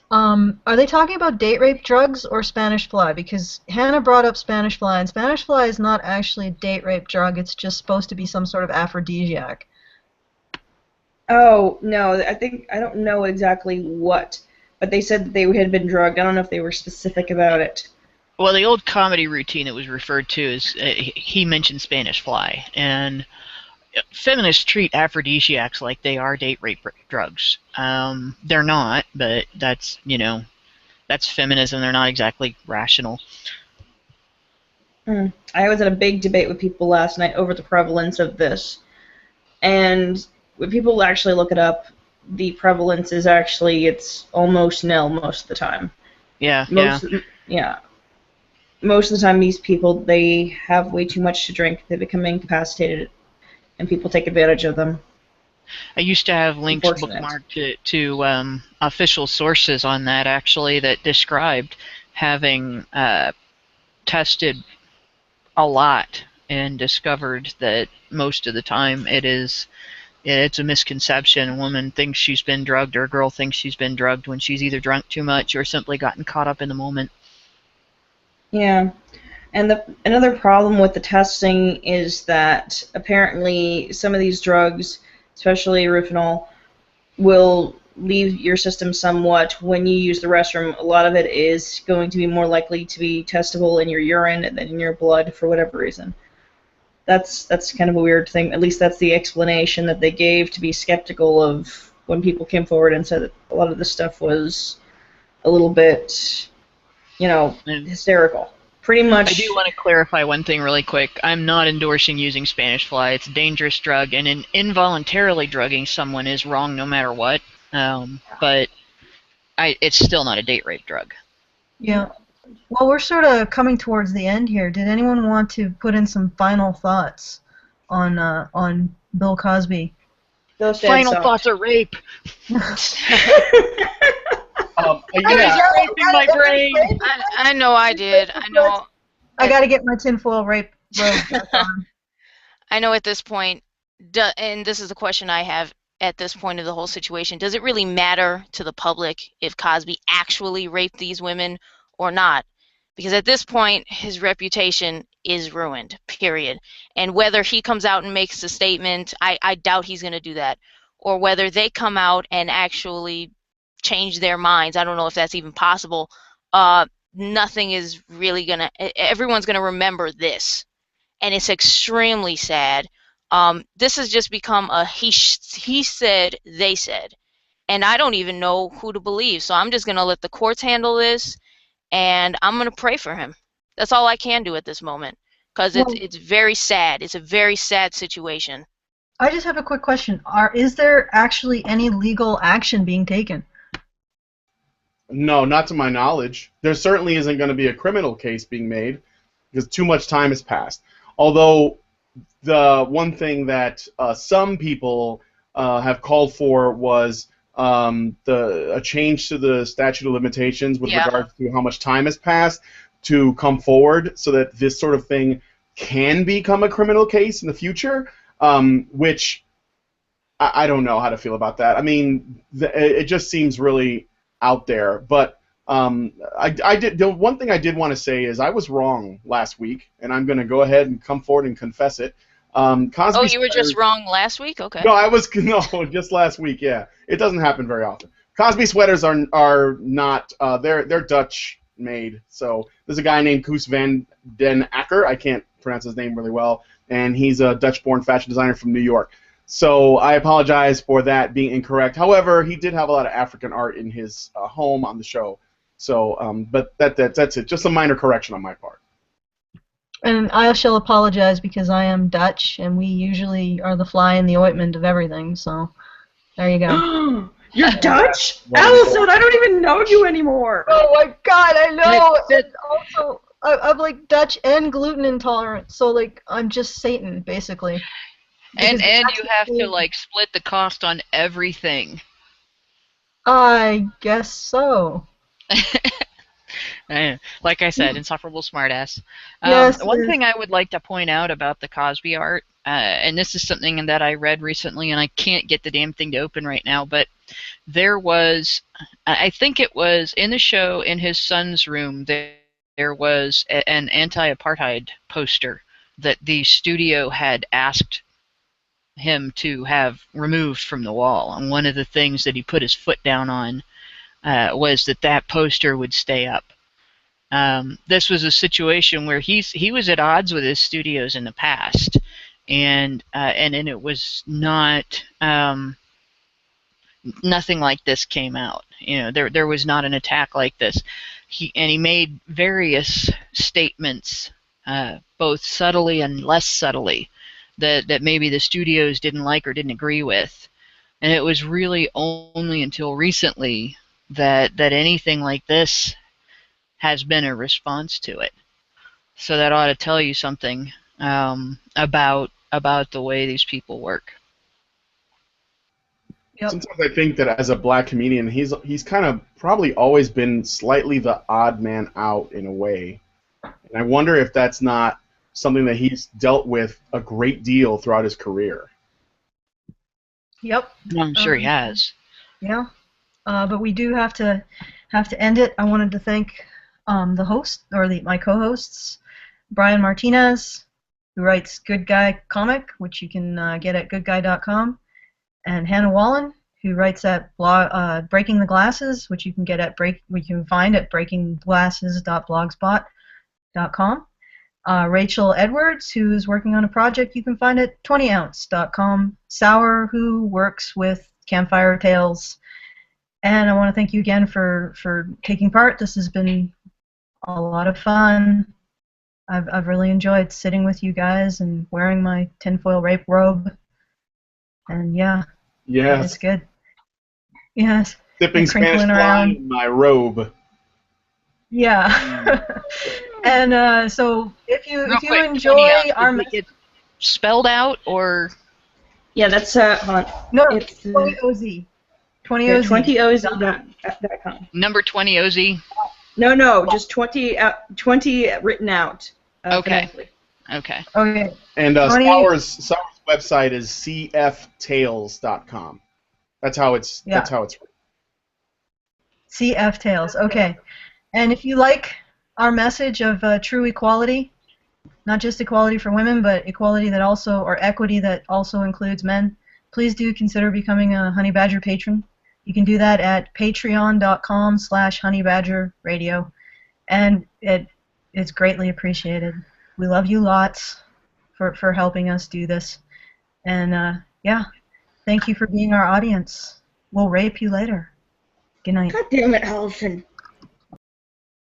Are they talking about date rape drugs or Spanish fly? Because Hannah brought up Spanish fly, and Spanish fly is not actually a date rape drug. It's just supposed to be some sort of aphrodisiac. Oh, no, I don't know exactly what, but they said that they had been drugged. I don't know if they were specific about it. Well, the old comedy routine that was referred to is, he mentioned Spanish fly, and feminists treat aphrodisiacs like they are date rape drugs. They're not, but that's feminism. They're not exactly rational. I was in a big debate with people last night over the prevalence of this, and when people actually look it up, the prevalence is actually, it's almost nil most of the time. Most of the time, these people, they have way too much to drink. They become incapacitated, and people take advantage of them. I used to have links bookmarked to official sources on that, actually, that described having tested a lot and discovered that most of the time it's a misconception. A woman thinks she's been drugged, or a girl thinks she's been drugged when she's either drunk too much or simply gotten caught up in the moment. Yeah. And another problem with the testing is that apparently some of these drugs, especially Rufinol, will leave your system somewhat when you use the restroom. A lot of it is going to be more likely to be testable in your urine than in your blood for whatever reason. That's kind of a weird thing. At least that's the explanation that they gave to be skeptical of when people came forward and said that a lot of this stuff was a little bit, hysterical. Pretty much. I do want to clarify one thing really quick. I'm not endorsing using Spanish fly. It's a dangerous drug, and involuntarily drugging someone is wrong no matter what. But it's still not a date rape drug. Yeah. Well, we're sort of coming towards the end here. Did anyone want to put in some final thoughts on Bill Cosby? Those Final thoughts are rape. Yeah. You're raping my brain. I know I did. I know. I got to get my tinfoil rape robe back on. I know at this point, and this is the question I have at this point of the whole situation, does it really matter to the public if Cosby actually raped these women or not? Because at this point, his reputation is ruined, period. And whether he comes out and makes a statement, I doubt he's going to do that. Or whether they come out and actually change their minds, I don't know if that's even possible. Nothing is really going to, everyone's going to remember this. And it's extremely sad. This has just become a he said, they said. And I don't even know who to believe. So I'm just going to let the courts handle this, and I'm going to pray for him. That's all I can do at this moment, because it's very sad. It's a very sad situation. I just have a quick question. Is there actually any legal action being taken? No, not to my knowledge. There certainly isn't going to be a criminal case being made because too much time has passed. Although the one thing that some people have called for was a change to the statute of limitations with regards to how much time has passed to come forward so that this sort of thing can become a criminal case in the future, which I don't know how to feel about that. I mean, it just seems really out there. But the one thing I did want to say is I was wrong last week, and I'm going to go ahead and come forward and confess it. Cosby you were just wrong last week? Okay. No, just last week. Yeah, it doesn't happen very often. Cosby sweaters are not they're Dutch made. So there's a guy named Koos van den Akker. I can't pronounce his name really well, and he's a Dutch-born fashion designer from New York. So I apologize for that being incorrect. However, he did have a lot of African art in his home on the show. So, but that's it. Just a minor correction on my part. And I shall apologize because I am Dutch, and we usually are the fly in the ointment of everything. So there you go. You're Dutch? Alison, I don't even know you anymore. Oh my God, I know. And also, I'm like Dutch and gluten intolerant, so like I'm just Satan basically. And you have to like split the cost on everything. I guess so. Like I said, insufferable smartass. Yes, one thing I would like to point out about the Cosby art, and this is something that I read recently, and I can't get the damn thing to open right now, but there was, I think it was in the show in his son's room, there was an anti-apartheid poster that the studio had asked him to have removed from the wall. And one of the things that he put his foot down on was that poster would stay up. This was a situation where he was at odds with his studios in the past, and it was not nothing like this came out. You know, there was not an attack like this. He made various statements, both subtly and less subtly, that maybe the studios didn't like or didn't agree with, and it was really only until recently that anything like this has been a response to it. So that ought to tell you something about the way these people work. Yep. Sometimes I think that as a black comedian, he's kind of probably always been slightly the odd man out in a way, and I wonder if that's not something that he's dealt with a great deal throughout his career. Yep. I'm sure he has. Yeah. But we do have to end it. I wanted to thank the host, or my co-hosts, Brian Martinez, who writes Good Guy Comic, which you can get at goodguy.com, and Hannah Wallen, who writes at Breaking the Glasses, which you can get at find at breakingglasses.blogspot.com. Rachel Edwards, who is working on a project you can find at 20ounce.com. Sour, who works with Campfire Tales. And I want to thank you again for taking part. This has been a lot of fun. I've really enjoyed sitting with you guys and wearing my tinfoil rape robe. And yeah, Yes. it's good. Yes. Sipping and Spanish crinkling wine around. in my robe. Yeah. And so if you Real quick, 20 enjoy ounce, our does it get spelled out or Yeah, that's hold on. no, It's 20 OZ. 20 yeah, OZ. 20oz.com. number 20 OZ? No, just 20 written out. Okay. Phonetically. Okay. Okay. And 20 Sour's website is cftales.com. That's how it's. Yeah. That's how it's. CF Tales. Okay. And if you like our message of true equality, not just equality for women, but equality that also, or equity that also includes men, please do consider becoming a Honey Badger patron. You can do that at patreon.com/honeybadgerradio, and it's greatly appreciated. We love you lots for helping us do this. And yeah, thank you for being our audience. We'll rape you later. Good night. God damn it, Alison.